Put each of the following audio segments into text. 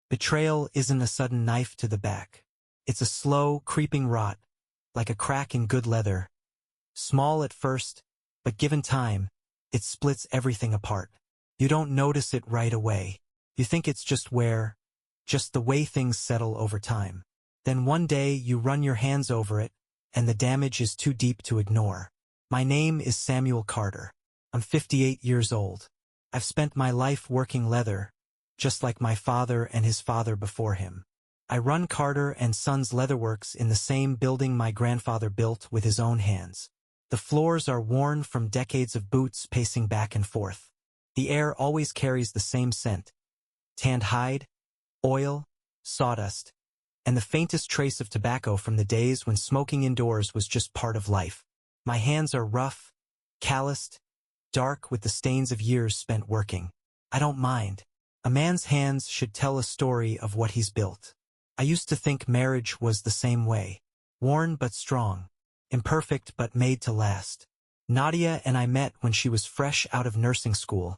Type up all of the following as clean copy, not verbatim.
Betrayal isn't a sudden knife to the back. It's a slow, creeping rot, like a crack in good leather. Small at first, but given time, it splits everything apart. You don't notice it right away. You think it's just the way things settle over time. Then one day you run your hands over it, and the damage is too deep to ignore. My name is Samuel Carter. I'm 58 years old. I've spent my life working leather, just like my father and his father before him. I run Carter and Sons Leatherworks in the same building my grandfather built with his own hands. The floors are worn from decades of boots pacing back and forth. The air always carries the same scent: tanned hide, oil, sawdust, and the faintest trace of tobacco from the days when smoking indoors was just part of life. My hands are rough, calloused, dark with the stains of years spent working. I don't mind. A man's hands should tell a story of what he's built. I used to think marriage was the same way. Worn but strong. Imperfect but made to last. Nadia and I met when she was fresh out of nursing school,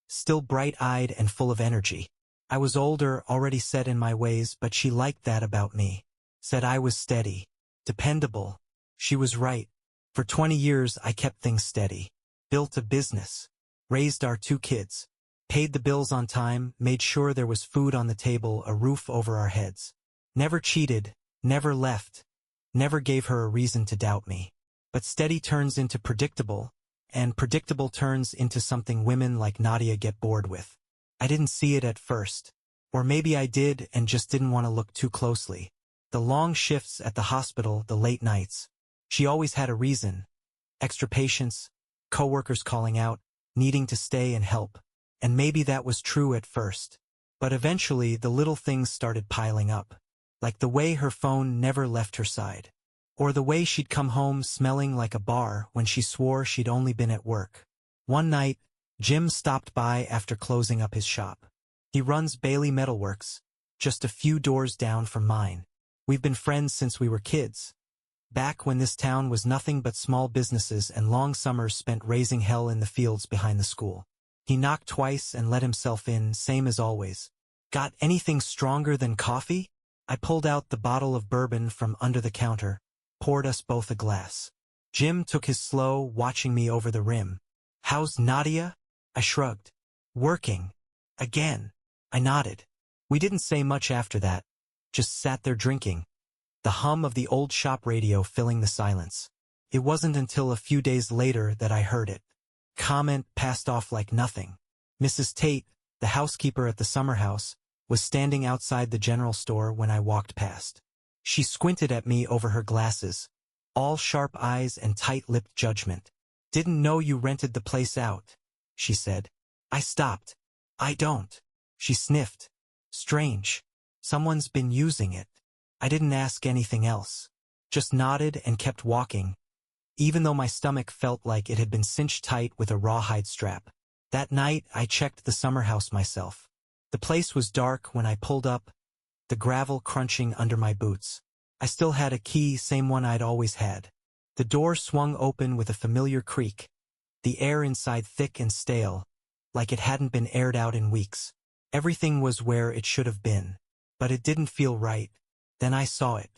still bright-eyed and full of energy. I was older, already set in my ways, but she liked that about me. Said I was steady, dependable. She was right. For 20 years I kept things steady. Built a business. Raised our 2 kids. Paid the bills on time, made sure there was food on the table, a roof over our heads. Never cheated, never left, never gave her a reason to doubt me. But steady turns into predictable, and predictable turns into something women like Nadia get bored with. I didn't see it at first. Or maybe I did and just didn't want to look too closely. The long shifts at the hospital, the late nights. She always had a reason. Extra patients, coworkers calling out, needing to stay and help. And maybe that was true at first. But eventually the little things started piling up. Like the way her phone never left her side. Or the way she'd come home smelling like a bar when she swore she'd only been at work. One night, Jim stopped by after closing up his shop. He runs Bailey Metalworks, just a few doors down from mine. We've been friends since we were kids. Back when this town was nothing but small businesses and long summers spent raising hell in the fields behind the school. He knocked twice and let himself in, same as always. Got anything stronger than coffee? I pulled out the bottle of bourbon from under the counter, poured us both a glass. Jim took his slow, watching me over the rim. How's Nadia? I shrugged. Working. Again. I nodded. We didn't say much after that. Just sat there drinking. The hum of the old shop radio filling the silence. It wasn't until a few days later that I heard it. Comment passed off like nothing. Mrs. Tate, the housekeeper at the summer house, was standing outside the general store when I walked past. She squinted at me over her glasses, all sharp eyes and tight-lipped judgment. Didn't know you rented the place out, she said. I stopped. I don't. She sniffed. Strange. Someone's been using it. I didn't ask anything else. Just nodded and kept walking, even though my stomach felt like it had been cinched tight with a rawhide strap. That night, I checked the summer house myself. The place was dark when I pulled up, the gravel crunching under my boots. I still had a key, same one I'd always had. The door swung open with a familiar creak, the air inside thick and stale, like it hadn't been aired out in weeks. Everything was where it should have been, but it didn't feel right. Then I saw it.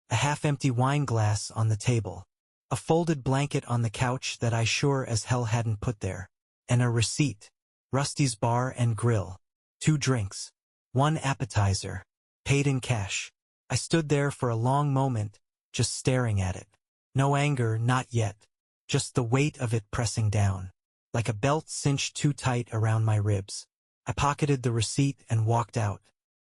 A half-empty wine glass on the table. A folded blanket on the couch that I sure as hell hadn't put there. And a receipt. Rusty's Bar and Grill. 2 drinks. 1 appetizer. Paid in cash. I stood there for a long moment, just staring at it. No anger, not yet. Just the weight of it pressing down. Like a belt cinched too tight around my ribs. I pocketed the receipt and walked out.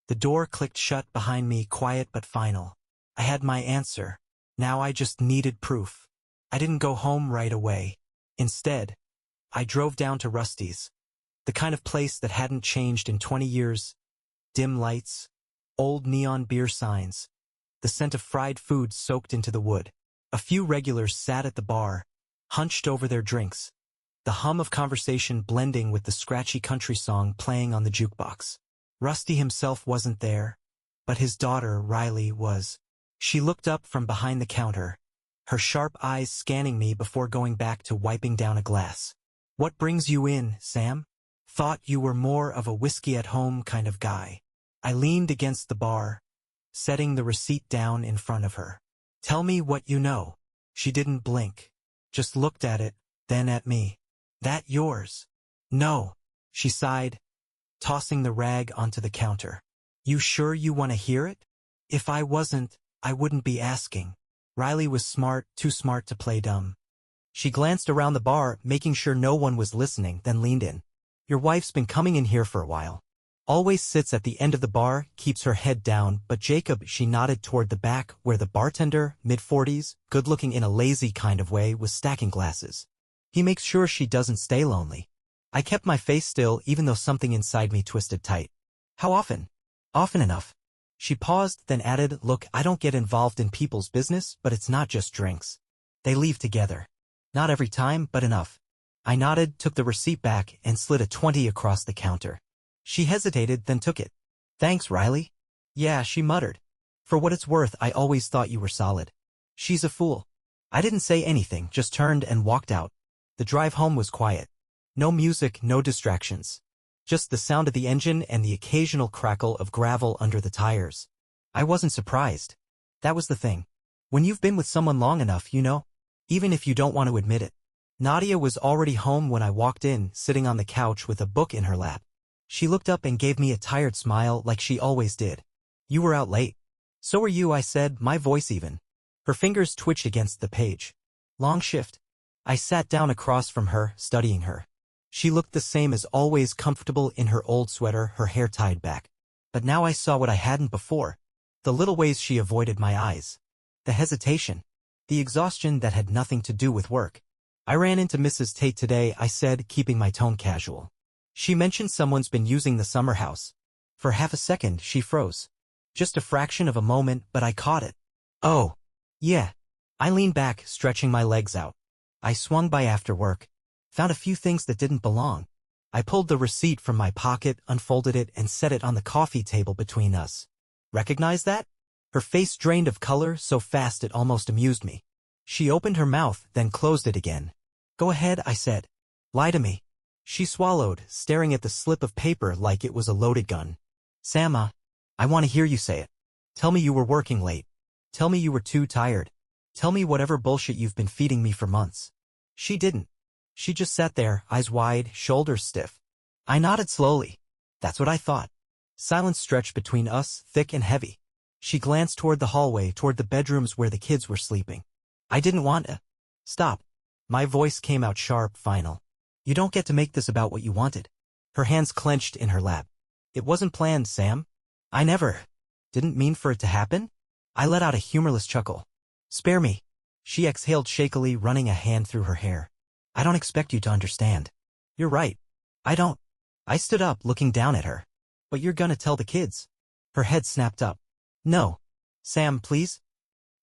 The door clicked shut behind me, quiet but final. I had my answer. Now I just needed proof. I didn't go home right away. Instead, I drove down to Rusty's. The kind of place that hadn't changed in 20 years. Dim lights, old neon beer signs, the scent of fried food soaked into the wood. A few regulars sat at the bar, hunched over their drinks, the hum of conversation blending with the scratchy country song playing on the jukebox. Rusty himself wasn't there, but his daughter, Riley, was. She looked up from behind the counter, her sharp eyes scanning me before going back to wiping down a glass. What brings you in, Sam? Thought you were more of a whiskey-at-home kind of guy. I leaned against the bar, setting the receipt down in front of her. Tell me what you know. She didn't blink. Just looked at it, then at me. That yours? No, she sighed, tossing the rag onto the counter. You sure you want to hear it? If I wasn't, I wouldn't be asking. Riley was smart, too smart to play dumb. She glanced around the bar, making sure no one was listening, then leaned in. Your wife's been coming in here for a while. Always sits at the end of the bar, keeps her head down, but Jacob, she nodded toward the back, where the bartender, mid-40s, good-looking in a lazy kind of way, was stacking glasses. He makes sure she doesn't stay lonely. I kept my face still, even though something inside me twisted tight. How often? Often enough. She paused, then added, look, I don't get involved in people's business, but it's not just drinks. They leave together. Not every time, but enough. I nodded, took the receipt back, and slid a 20 across the counter. She hesitated, then took it. Thanks, Riley. Yeah, she muttered. For what it's worth, I always thought you were solid. She's a fool. I didn't say anything, just turned and walked out. The drive home was quiet. No music, no distractions. Just the sound of the engine and the occasional crackle of gravel under the tires. I wasn't surprised. That was the thing. When you've been with someone long enough, you know. Even if you don't want to admit it. Nadia was already home when I walked in, sitting on the couch with a book in her lap. She looked up and gave me a tired smile like she always did. You were out late. So were you, I said, my voice even. Her fingers twitched against the page. Long shift. I sat down across from her, studying her. She looked the same as always, comfortable in her old sweater, her hair tied back. But now I saw what I hadn't before. The little ways she avoided my eyes. The hesitation. The exhaustion that had nothing to do with work. I ran into Mrs. Tate today, I said, keeping my tone casual. She mentioned someone's been using the summer house. For half a second, she froze. Just a fraction of a moment, but I caught it. Oh. Yeah. I leaned back, stretching my legs out. I swung by after work. Found a few things that didn't belong. I pulled the receipt from my pocket, unfolded it, and set it on the coffee table between us. Recognize that? Her face drained of color so fast it almost amused me. She opened her mouth, then closed it again. Go ahead, I said. Lie to me. She swallowed, staring at the slip of paper like it was a loaded gun. Sam, I want to hear you say it. Tell me you were working late. Tell me you were too tired. Tell me whatever bullshit you've been feeding me for months. She didn't. She just sat there, eyes wide, shoulders stiff. I nodded slowly. That's what I thought. Silence stretched between us, thick and heavy. She glanced toward the hallway, toward the bedrooms where the kids were sleeping. I didn't want to. Stop. My voice came out sharp, final. You don't get to make this about what you wanted. Her hands clenched in her lap. It wasn't planned, Sam. I never. Didn't mean for it to happen? I let out a humorless chuckle. Spare me. She exhaled shakily, running a hand through her hair. I don't expect you to understand. You're right. I don't. I stood up, looking down at her. But you're gonna tell the kids. Her head snapped up. No. Sam, please?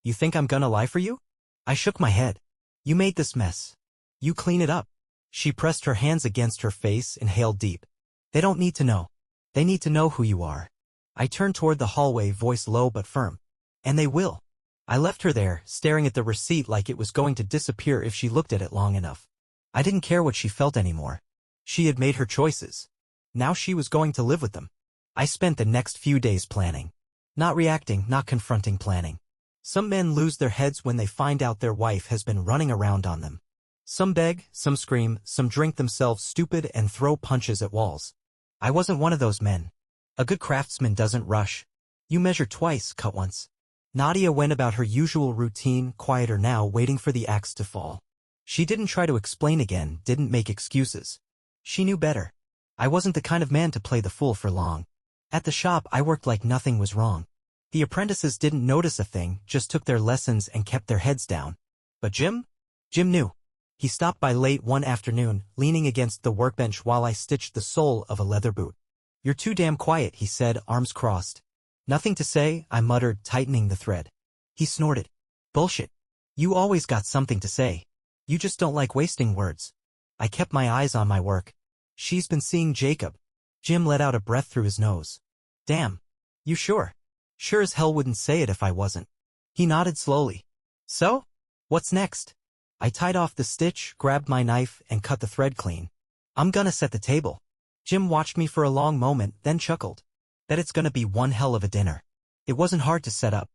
You think I'm gonna lie for you? I shook my head. You made this mess. You clean it up. She pressed her hands against her face, inhaled deep. They don't need to know. They need to know who you are. I turned toward the hallway, voice low but firm. And they will. I left her there, staring at the receipt like it was going to disappear if she looked at it long enough. I didn't care what she felt anymore. She had made her choices. Now she was going to live with them. I spent the next few days planning. Not reacting, not confronting, planning. Some men lose their heads when they find out their wife has been running around on them. Some beg, some scream, some drink themselves stupid and throw punches at walls. I wasn't one of those men. A good craftsman doesn't rush. You measure twice, cut once. Nadia went about her usual routine, quieter now, waiting for the axe to fall. She didn't try to explain again, didn't make excuses. She knew better. I wasn't the kind of man to play the fool for long. At the shop, I worked like nothing was wrong. The apprentices didn't notice a thing, just took their lessons and kept their heads down. But Jim? Jim knew. He stopped by late one afternoon, leaning against the workbench while I stitched the sole of a leather boot. You're too damn quiet, he said, arms crossed. Nothing to say, I muttered, tightening the thread. He snorted. Bullshit. You always got something to say. You just don't like wasting words. I kept my eyes on my work. She's been seeing Jacob. Jim let out a breath through his nose. Damn. You sure? Sure as hell wouldn't say it if I wasn't. He nodded slowly. So? What's next? I tied off the stitch, grabbed my knife, and cut the thread clean. I'm gonna set the table. Jim watched me for a long moment, then chuckled. Bet it's gonna be one hell of a dinner. It wasn't hard to set up.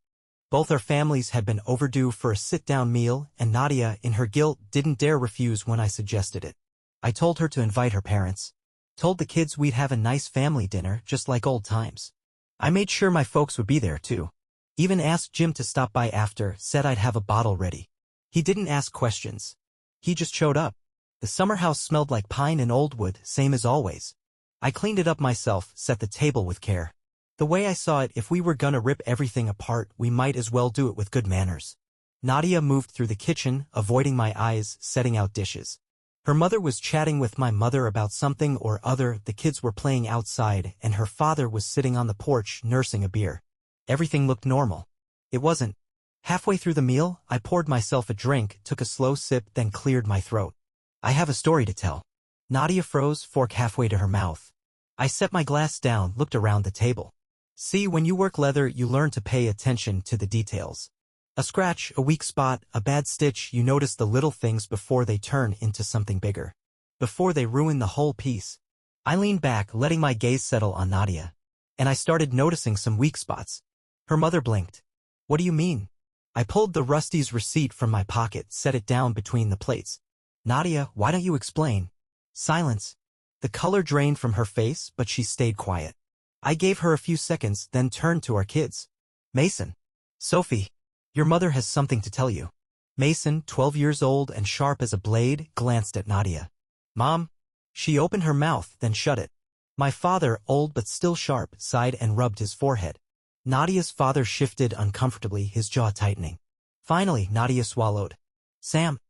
Both our families had been overdue for a sit-down meal, and Nadia, in her guilt, didn't dare refuse when I suggested it. I told her to invite her parents. Told the kids we'd have a nice family dinner, just like old times. I made sure my folks would be there, too. Even asked Jim to stop by after, said I'd have a bottle ready. He didn't ask questions. He just showed up. The summer house smelled like pine and old wood, same as always. I cleaned it up myself, set the table with care. The way I saw it, if we were gonna rip everything apart, we might as well do it with good manners. Nadia moved through the kitchen, avoiding my eyes, setting out dishes. Her mother was chatting with my mother about something or other, the kids were playing outside, and her father was sitting on the porch nursing a beer. Everything looked normal. It wasn't. Halfway through the meal, I poured myself a drink, took a slow sip, then cleared my throat. I have a story to tell. Nadia froze, fork halfway to her mouth. I set my glass down, looked around the table. See, when you work leather, you learn to pay attention to the details. A scratch, a weak spot, a bad stitch, you notice the little things before they turn into something bigger. Before they ruin the whole piece. I leaned back, letting my gaze settle on Nadia. And I started noticing some weak spots. Her mother blinked. What do you mean? I pulled the Rusty's receipt from my pocket, set it down between the plates. Nadia, why don't you explain? Silence. The color drained from her face, but she stayed quiet. I gave her a few seconds, then turned to our kids. Mason. Sophie. Your mother has something to tell you. Mason, 12 years old and sharp as a blade, glanced at Nadia. Mom? She opened her mouth, then shut it. My father, old but still sharp, sighed and rubbed his forehead. Nadia's father shifted uncomfortably, his jaw tightening. Finally, Nadia swallowed. Sam.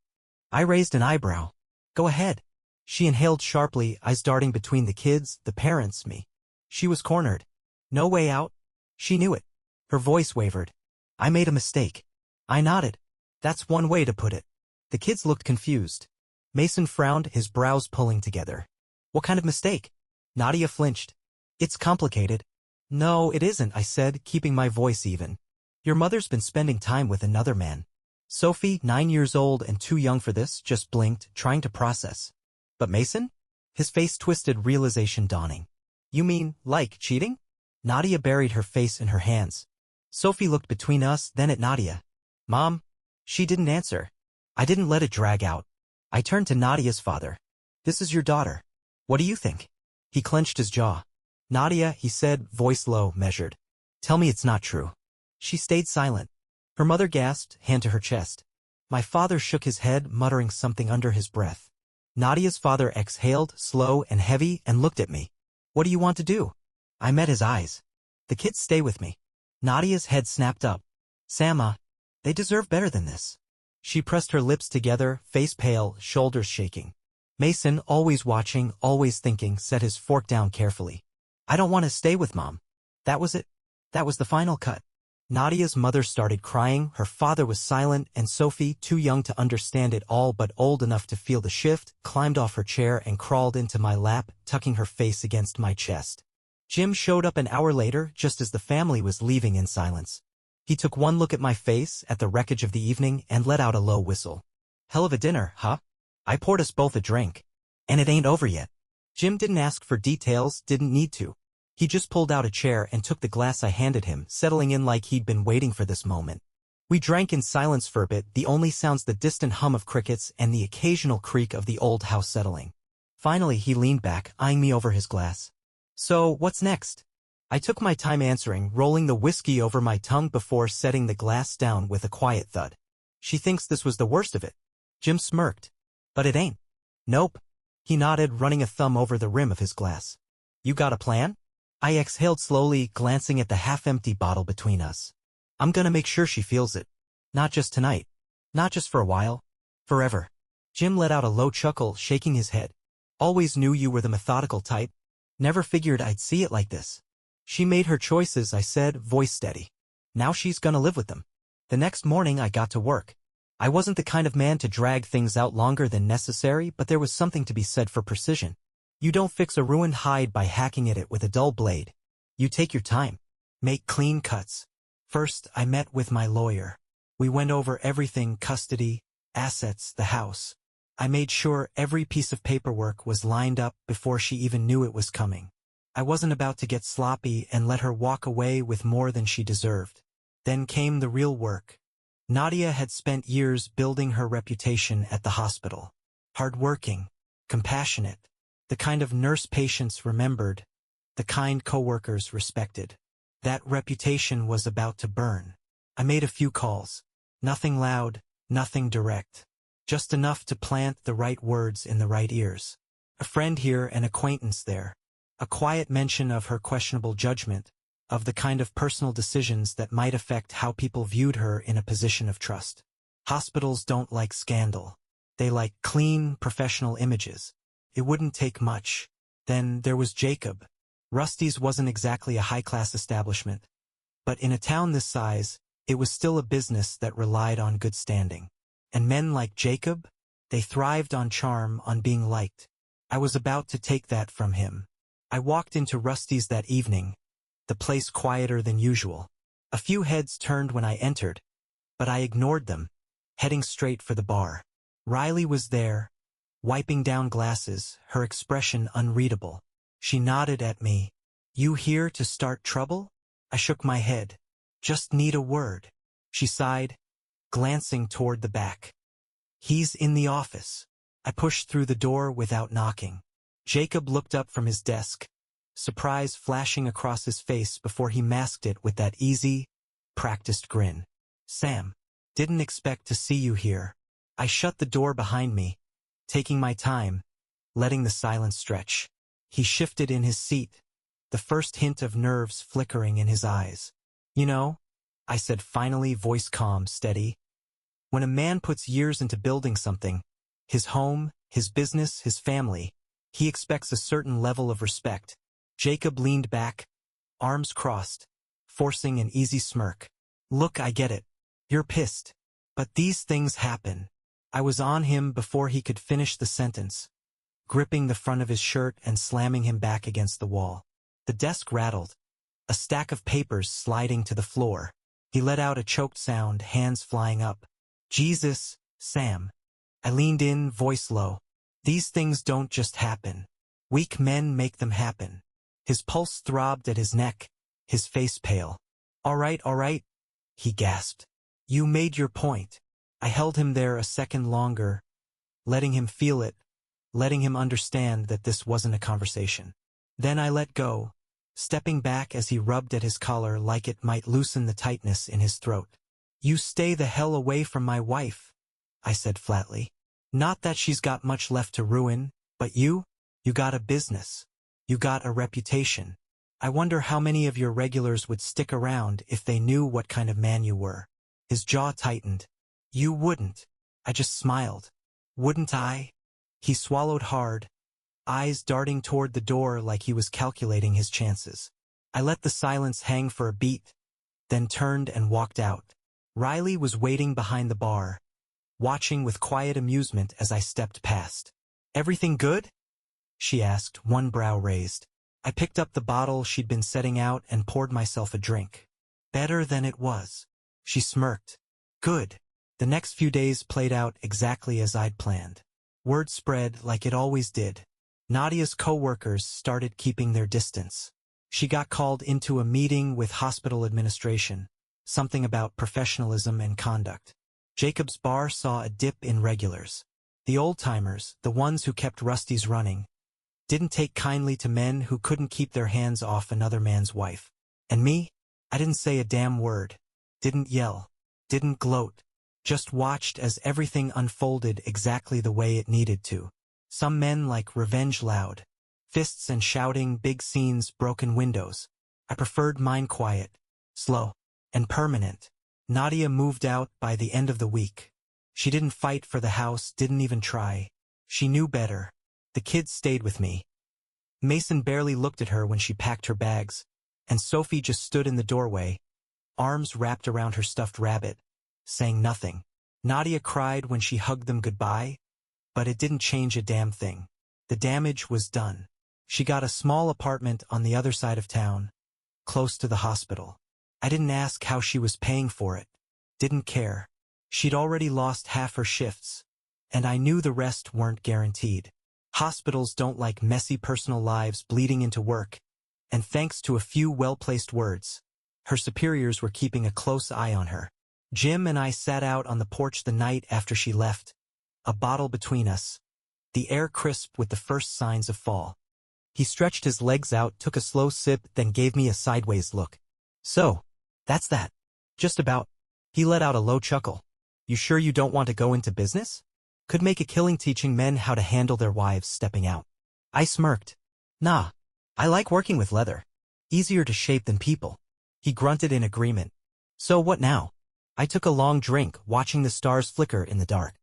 I raised an eyebrow. Go ahead. She inhaled sharply, eyes darting between the kids, the parents, me. She was cornered. No way out? She knew it. Her voice wavered. I made a mistake. I nodded. That's one way to put it. The kids looked confused. Mason frowned, his brows pulling together. What kind of mistake? Nadia flinched. It's complicated. No, it isn't, I said, keeping my voice even. Your mother's been spending time with another man. Sophie, 9 years old and too young for this, just blinked, trying to process. But Mason? His face twisted, realization dawning. You mean, like, cheating? Nadia buried her face in her hands. Sophie looked between us, then at Nadia. Mom? She didn't answer. I didn't let it drag out. I turned to Nadia's father. This is your daughter. What do you think? He clenched his jaw. Nadia, he said, voice low, measured. Tell me it's not true. She stayed silent. Her mother gasped, hand to her chest. My father shook his head, muttering something under his breath. Nadia's father exhaled, slow and heavy, and looked at me. What do you want to do? I met his eyes. The kids stay with me. Nadia's head snapped up. Sama, they deserve better than this. She pressed her lips together, face pale, shoulders shaking. Mason, always watching, always thinking, set his fork down carefully. I don't want to stay with Mom. That was it. That was the final cut. Nadia's mother started crying, her father was silent, and Sophie, too young to understand it all but old enough to feel the shift, climbed off her chair and crawled into my lap, tucking her face against my chest. Jim showed up an hour later, just as the family was leaving in silence. He took one look at my face, at the wreckage of the evening, and let out a low whistle. Hell of a dinner, huh? I poured us both a drink. And it ain't over yet. Jim didn't ask for details, didn't need to. He just pulled out a chair and took the glass I handed him, settling in like he'd been waiting for this moment. We drank in silence for a bit, the only sounds the distant hum of crickets and the occasional creak of the old house settling. Finally he leaned back, eyeing me over his glass. So, what's next? I took my time answering, rolling the whiskey over my tongue before setting the glass down with a quiet thud. She thinks this was the worst of it. Jim smirked. But it ain't. Nope. He nodded, running a thumb over the rim of his glass. You got a plan? I exhaled slowly, glancing at the half-empty bottle between us. I'm gonna make sure she feels it. Not just tonight. Not just for a while. Forever. Jim let out a low chuckle, shaking his head. Always knew you were the methodical type. Never figured I'd see it like this. She made her choices, I said, voice steady. Now she's gonna live with them. The next morning I got to work. I wasn't the kind of man to drag things out longer than necessary, but there was something to be said for precision. You don't fix a ruined hide by hacking at it with a dull blade. You take your time. Make clean cuts. First, I met with my lawyer. We went over everything: custody, assets, the house. I made sure every piece of paperwork was lined up before she even knew it was coming. I wasn't about to get sloppy and let her walk away with more than she deserved. Then came the real work. Nadia had spent years building her reputation at the hospital. Hardworking, compassionate, the kind of nurse patients remembered, the kind coworkers respected. That reputation was about to burn. I made a few calls. Nothing loud, nothing direct. Just enough to plant the right words in the right ears. A friend here, an acquaintance there. A quiet mention of her questionable judgment, of the kind of personal decisions that might affect how people viewed her in a position of trust. Hospitals don't like scandal. They like clean, professional images. It wouldn't take much. Then there was Jacob. Rusty's wasn't exactly a high-class establishment. But in a town this size, it was still a business that relied on good standing. And men like Jacob, they thrived on charm, on being liked. I was about to take that from him. I walked into Rusty's that evening, the place quieter than usual. A few heads turned when I entered, but I ignored them, heading straight for the bar. Riley was there, wiping down glasses, her expression unreadable. She nodded at me. "You here to start trouble?" I shook my head. "Just need a word." She sighed, glancing toward the back. "He's in the office." I pushed through the door without knocking. Jacob looked up from his desk, surprise flashing across his face before he masked it with that easy, practiced grin. "Sam, didn't expect to see you here." I shut the door behind me, taking my time, letting the silence stretch. He shifted in his seat, the first hint of nerves flickering in his eyes. "You know," I said finally, voice calm, steady, "when a man puts years into building something, his home, his business, his family, he expects a certain level of respect." Jacob leaned back, arms crossed, forcing an easy smirk. "Look, I get it. You're pissed. But these things happen." I was on him before he could finish the sentence, gripping the front of his shirt and slamming him back against the wall. The desk rattled, a stack of papers sliding to the floor. He let out a choked sound, hands flying up. "Jesus, Sam." I leaned in, voice low. "These things don't just happen. Weak men make them happen." His pulse throbbed at his neck, his face pale. All right, he gasped. "You made your point." I held him there a second longer, letting him feel it, letting him understand that this wasn't a conversation. Then I let go, stepping back as he rubbed at his collar like it might loosen the tightness in his throat. "You stay the hell away from my wife," I said flatly. "Not that she's got much left to ruin, but you got a business. You got a reputation. I wonder how many of your regulars would stick around if they knew what kind of man you were." His jaw tightened. "You wouldn't." I just smiled. "Wouldn't I?" He swallowed hard, eyes darting toward the door like he was calculating his chances. I let the silence hang for a beat, then turned and walked out. Riley was waiting behind the bar, watching with quiet amusement as I stepped past. "Everything good?" she asked, one brow raised. I picked up the bottle she'd been setting out and poured myself a drink. "Better than it was." She smirked. "Good." The next few days played out exactly as I'd planned. Word spread like it always did. Nadia's co-workers started keeping their distance. She got called into a meeting with hospital administration, something about professionalism and conduct. Jacob's bar saw a dip in regulars. The old-timers, the ones who kept Rusty's running, didn't take kindly to men who couldn't keep their hands off another man's wife. And me? I didn't say a damn word. Didn't yell. Didn't gloat. Just watched as everything unfolded exactly the way it needed to. Some men like revenge loud. Fists and shouting, big scenes, broken windows. I preferred mine quiet, slow, and permanent. Nadia moved out by the end of the week. She didn't fight for the house, didn't even try. She knew better. The kids stayed with me. Mason barely looked at her when she packed her bags, and Sophie just stood in the doorway, arms wrapped around her stuffed rabbit, saying nothing. Nadia cried when she hugged them goodbye, but it didn't change a damn thing. The damage was done. She got a small apartment on the other side of town, close to the hospital. I didn't ask how she was paying for it. Didn't care. She'd already lost half her shifts, and I knew the rest weren't guaranteed. Hospitals don't like messy personal lives bleeding into work, and thanks to a few well-placed words, her superiors were keeping a close eye on her. Jim and I sat out on the porch the night after she left, a bottle between us, the air crisp with the first signs of fall. He stretched his legs out, took a slow sip, then gave me a sideways look. So, that's that. Just about. He let out a low chuckle. You sure you don't want to go into business? Could make a killing teaching men how to handle their wives stepping out. I smirked. Nah. I like working with leather. Easier to shape than people. He grunted in agreement. So what now? I took a long drink, watching the stars flicker in the dark.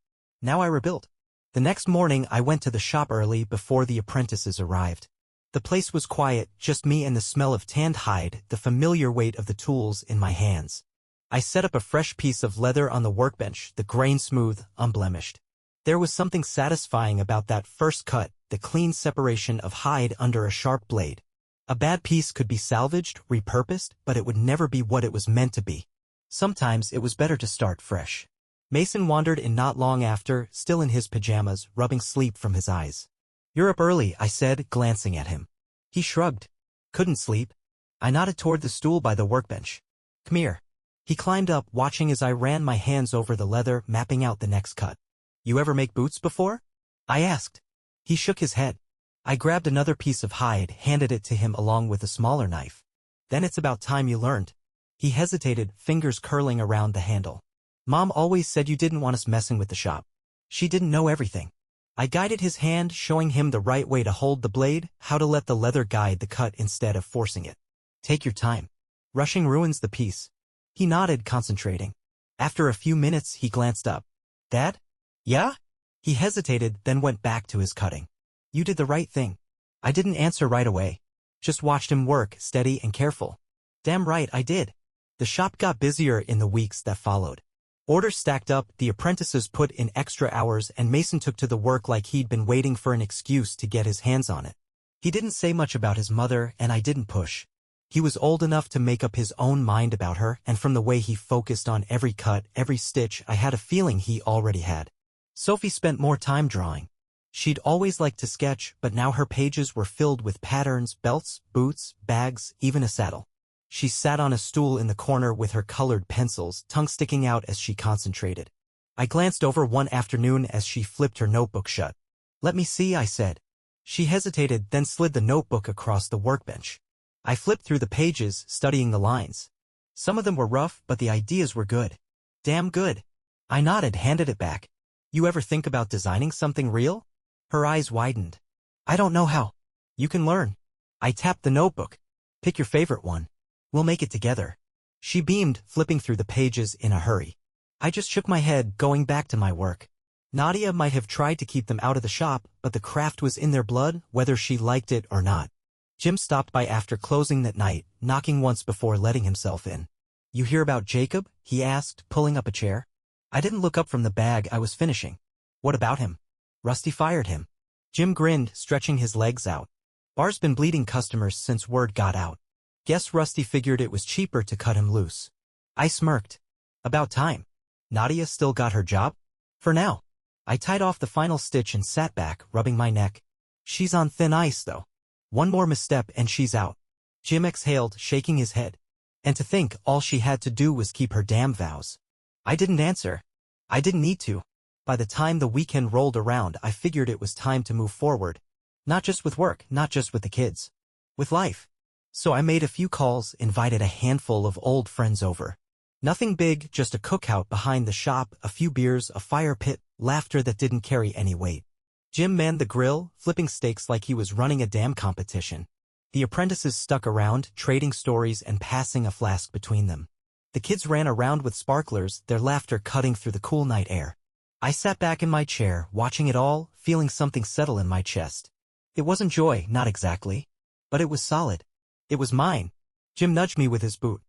Now I rebuilt. The next morning I went to the shop early before the apprentices arrived. The place was quiet, just me and the smell of tanned hide, the familiar weight of the tools in my hands. I set up a fresh piece of leather on the workbench, the grain smooth, unblemished. There was something satisfying about that first cut, the clean separation of hide under a sharp blade. A bad piece could be salvaged, repurposed, but it would never be what it was meant to be. Sometimes it was better to start fresh. Mason wandered in not long after, still in his pajamas, rubbing sleep from his eyes. You're up early, I said, glancing at him. He shrugged. Couldn't sleep. I nodded toward the stool by the workbench. Come here. He climbed up, watching as I ran my hands over the leather, mapping out the next cut. You ever make boots before? I asked. He shook his head. I grabbed another piece of hide, handed it to him along with a smaller knife. Then it's about time you learned. He hesitated, fingers curling around the handle. Mom always said you didn't want us messing with the shop. She didn't know everything. I guided his hand, showing him the right way to hold the blade, how to let the leather guide the cut instead of forcing it. Take your time. Rushing ruins the piece. He nodded, concentrating. After a few minutes, he glanced up. Dad? Yeah? He hesitated, then went back to his cutting. You did the right thing. I didn't answer right away. Just watched him work, steady and careful. Damn right I did. The shop got busier in the weeks that followed. Orders stacked up, the apprentices put in extra hours, and Mason took to the work like he'd been waiting for an excuse to get his hands on it. He didn't say much about his mother, and I didn't push. He was old enough to make up his own mind about her, and from the way he focused on every cut, every stitch, I had a feeling he already had. Sophie spent more time drawing. She'd always liked to sketch, but now her pages were filled with patterns, belts, boots, bags, even a saddle. She sat on a stool in the corner with her colored pencils, tongue sticking out as she concentrated. I glanced over one afternoon as she flipped her notebook shut. Let me see, I said. She hesitated, then slid the notebook across the workbench. I flipped through the pages, studying the lines. Some of them were rough, but the ideas were good. Damn good. I nodded, handed it back. You ever think about designing something real? Her eyes widened. I don't know how. You can learn. I tapped the notebook. Pick your favorite one. We'll make it together. She beamed, flipping through the pages in a hurry. I just shook my head, going back to my work. Nadia might have tried to keep them out of the shop, but the craft was in their blood, whether she liked it or not. Jim stopped by after closing that night, knocking once before letting himself in. You hear about Jacob? He asked, pulling up a chair. I didn't look up from the bag I was finishing. What about him? Rusty fired him. Jim grinned, stretching his legs out. Bar's been bleeding customers since word got out. Guess Rusty figured it was cheaper to cut him loose. I smirked. About time. Nadia still got her job? For now. I tied off the final stitch and sat back, rubbing my neck. She's on thin ice, though. One more misstep and she's out. Jim exhaled, shaking his head. And to think all she had to do was keep her damn vows. I didn't answer. I didn't need to. By the time the weekend rolled around, I figured it was time to move forward. Not just with work, not just with the kids. With life. So I made a few calls, invited a handful of old friends over. Nothing big, just a cookout behind the shop, a few beers, a fire pit, laughter that didn't carry any weight. Jim manned the grill, flipping steaks like he was running a damn competition. The apprentices stuck around, trading stories and passing a flask between them. The kids ran around with sparklers, their laughter cutting through the cool night air. I sat back in my chair, watching it all, feeling something settle in my chest. It wasn't joy, not exactly. But it was solid. It was mine. Jim nudged me with his boot.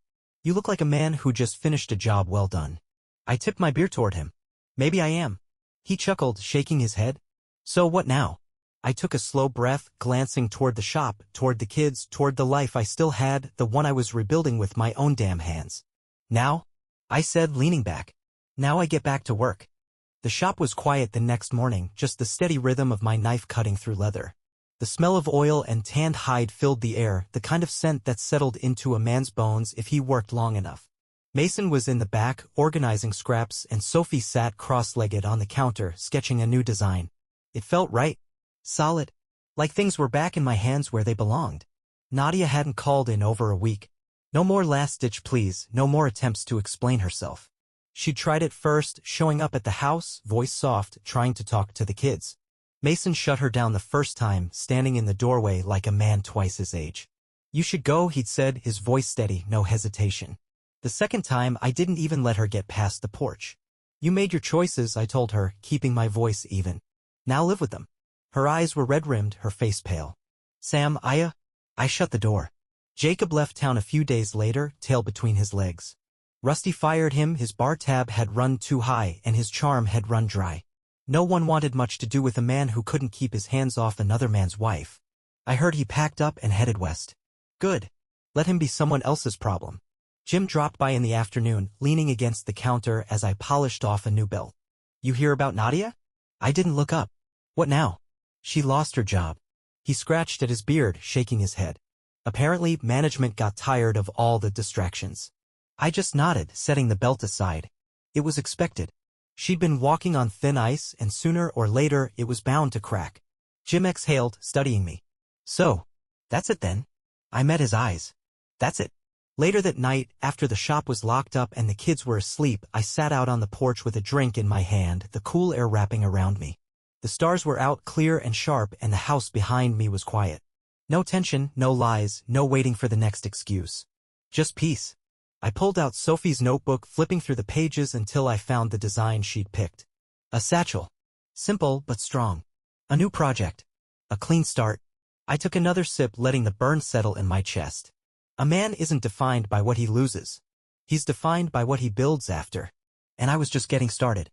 You look like a man who just finished a job well done. I tipped my beer toward him. Maybe I am. He chuckled, shaking his head. So what now? I took a slow breath, glancing toward the shop, toward the kids, toward the life I still had, the one I was rebuilding with my own damn hands. Now? I said, leaning back. Now I get back to work. The shop was quiet the next morning, just the steady rhythm of my knife cutting through leather. The smell of oil and tanned hide filled the air, the kind of scent that settled into a man's bones if he worked long enough. Mason was in the back, organizing scraps, and Sophie sat cross-legged on the counter, sketching a new design. It felt right. Solid. Like things were back in my hands where they belonged. Nadia hadn't called in over a week. No more last-ditch pleas, no more attempts to explain herself. She'd tried it first, showing up at the house, voice soft, trying to talk to the kids. Mason shut her down the first time, standing in the doorway like a man twice his age. "You should go," he'd said, his voice steady, no hesitation. The second time, I didn't even let her get past the porch. "You made your choices," I told her, keeping my voice even. "Now live with them." Her eyes were red-rimmed, her face pale. "Sam, I shut the door." Jacob left town a few days later, tail between his legs. Rusty fired him, his bar tab had run too high, and his charm had run dry. No one wanted much to do with a man who couldn't keep his hands off another man's wife. I heard he packed up and headed west. Good. Let him be someone else's problem. Jim dropped by in the afternoon, leaning against the counter as I polished off a new bill. "You hear about Nadia?" I didn't look up. "What now?" "She lost her job." He scratched at his beard, shaking his head. Apparently, management got tired of all the distractions. I just nodded, setting the belt aside. It was expected. She'd been walking on thin ice, and sooner or later it was bound to crack. Jim exhaled, studying me. "So, that's it then?" I met his eyes. "That's it." Later that night, after the shop was locked up and the kids were asleep, I sat out on the porch with a drink in my hand, the cool air wrapping around me. The stars were out clear and sharp, and the house behind me was quiet. No tension, no lies, no waiting for the next excuse. Just peace. I pulled out Sophie's notebook, flipping through the pages until I found the design she'd picked. A satchel. Simple but strong. A new project. A clean start. I took another sip, letting the burn settle in my chest. A man isn't defined by what he loses. He's defined by what he builds after. And I was just getting started.